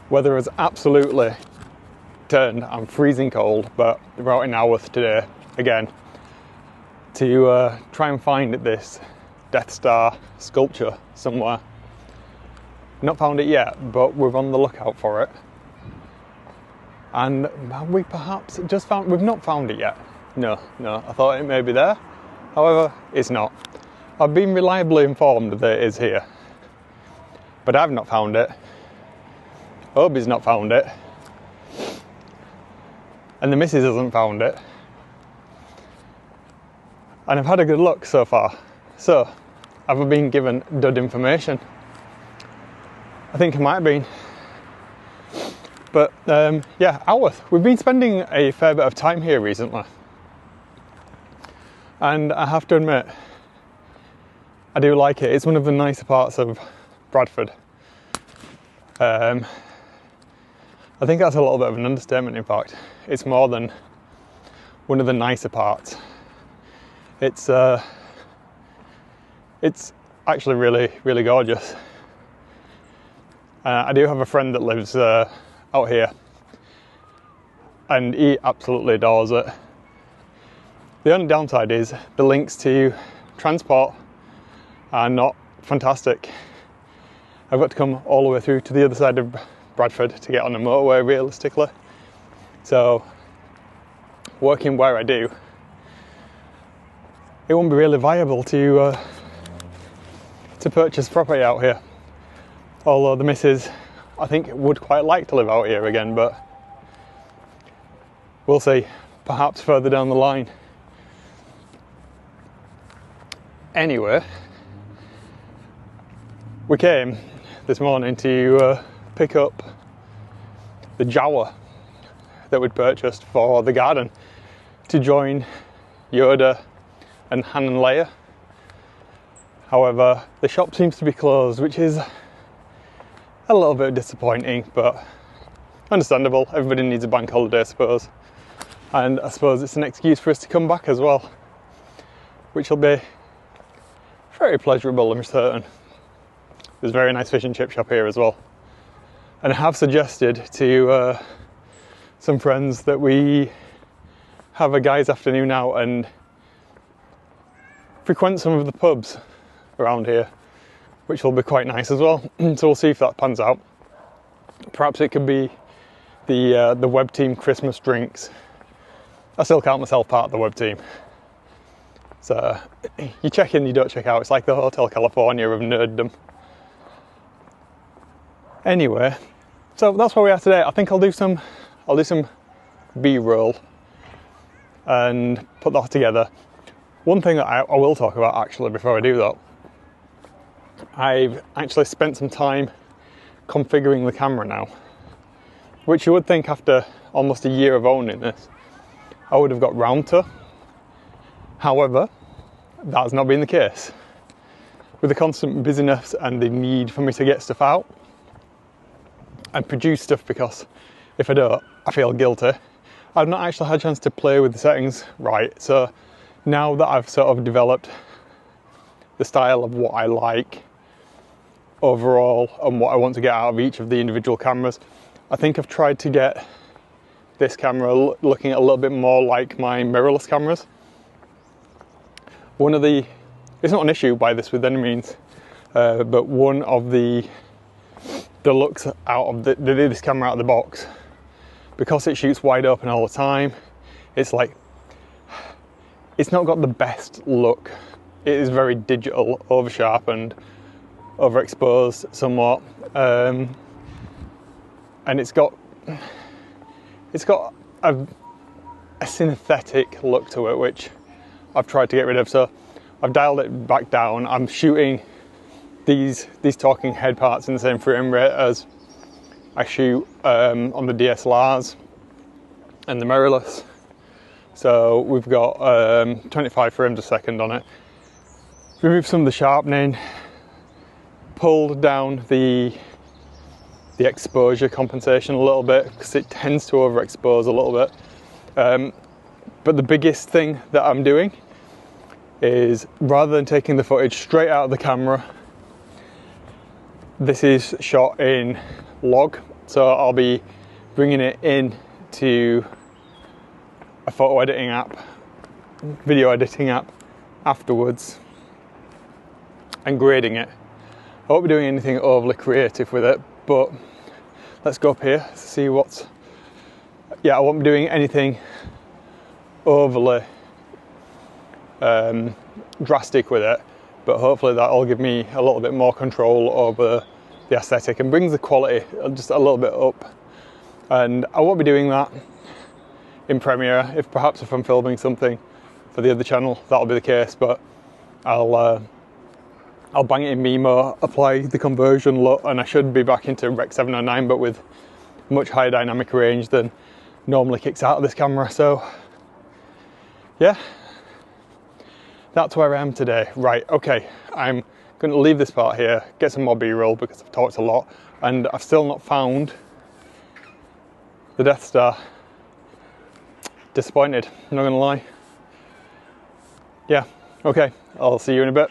Weather has absolutely turned. I'm freezing cold, but we're out in Haworth today again to try and find this Death Star sculpture somewhere. Not found it yet, but we're on the lookout for it. And we perhaps just found, we've not found it yet. No, I thought it may be there. However, it's not. I've been reliably informed that it is here, but I've not found it. Obi's not found it. And the missus hasn't found it. And I've had a good look so far. So, have I been given dud information? I think I might have been. But yeah, Haworth. We've been spending a fair bit of time here recently. And I have to admit, I do like it. It's one of the nicer parts of Bradford. I think that's a little bit of an understatement, in fact. It's more than one of the nicer parts. It's actually really, really gorgeous. I do have a friend that lives out here, and he absolutely adores it. The only downside is the links to transport are not fantastic. I've got to come all the way through to the other side of Bradford to get on a motorway, realistically. So, working where I do, it won't be really viable to purchase property out here. Although the missus, I think, would quite like to live out here again, but we'll see. Perhaps further down the line. Anyway, we came this morning to pick up the Jawa that we'd purchased for the garden to join Yoda and Han and Leia. However, the shop seems to be closed, which is a little bit disappointing, but understandable. Everybody needs a bank holiday, I suppose. And I suppose it's an excuse for us to come back as well, which will be very pleasurable, I'm certain. There's a very nice fish and chip shop here as well. And I have suggested to some friends that we have a guy's afternoon out and frequent some of the pubs around here, which will be quite nice as well. So we'll see if that pans out. Perhaps it could be the web team Christmas drinks. I still count myself part of the web team. So you check in, you don't check out. It's like the Hotel California of nerddom. Anyway, so that's where we are today. I think I'll do some B-roll and put that together. One thing that I will talk about actually before I do that, I've actually spent some time configuring the camera now, which you would think after almost a year of owning this, I would have got round to. However, that has not been the case. With the constant busyness and the need for me to get stuff out and produce stuff, because if I don't, I feel guilty, I've not actually had a chance to play with the settings right. So now that I've sort of developed the style of what I like overall and what I want to get out of each of the individual cameras, I think I've tried to get this camera looking a little bit more like my mirrorless cameras. It's not an issue by this with any means, but one of the looks out of this camera out of the box, because it shoots wide open all the time, it's like, it's not got the best look. It is very digital, over-sharpened, overexposed somewhat, and it's got a synthetic look to it, which I've tried to get rid of. So I've dialed it back down. I'm shooting these talking head parts in the same frame rate as I shoot on the DSLRs and the mirrorless. So we've got 25 frames a second on it. Removed some of the sharpening, pulled down the exposure compensation a little bit, because it tends to overexpose a little bit. But the biggest thing that I'm doing is, rather than taking the footage straight out of the camera, this is shot in log So I'll be bringing it in to a photo editing app, video editing app afterwards, and grading it. I won't be doing anything overly creative with it, but let's go up here to see what's... Yeah, I won't be doing anything overly drastic with it, but hopefully that'll give me a little bit more control over the aesthetic and brings the quality just a little bit up. And I won't be doing that in Premiere. Perhaps if I'm filming something for the other channel, that'll be the case, but I'll bang it in Mimo, apply the conversion look, and I should be back into Rec 709, but with much higher dynamic range than normally kicks out of this camera. So yeah, that's where I am today. Right, okay, I'm going to leave this part here, get some more B-roll because I've talked a lot, and I've still not found the Death Star. Disappointed, I'm not going to lie. Yeah, okay, I'll see you in a bit.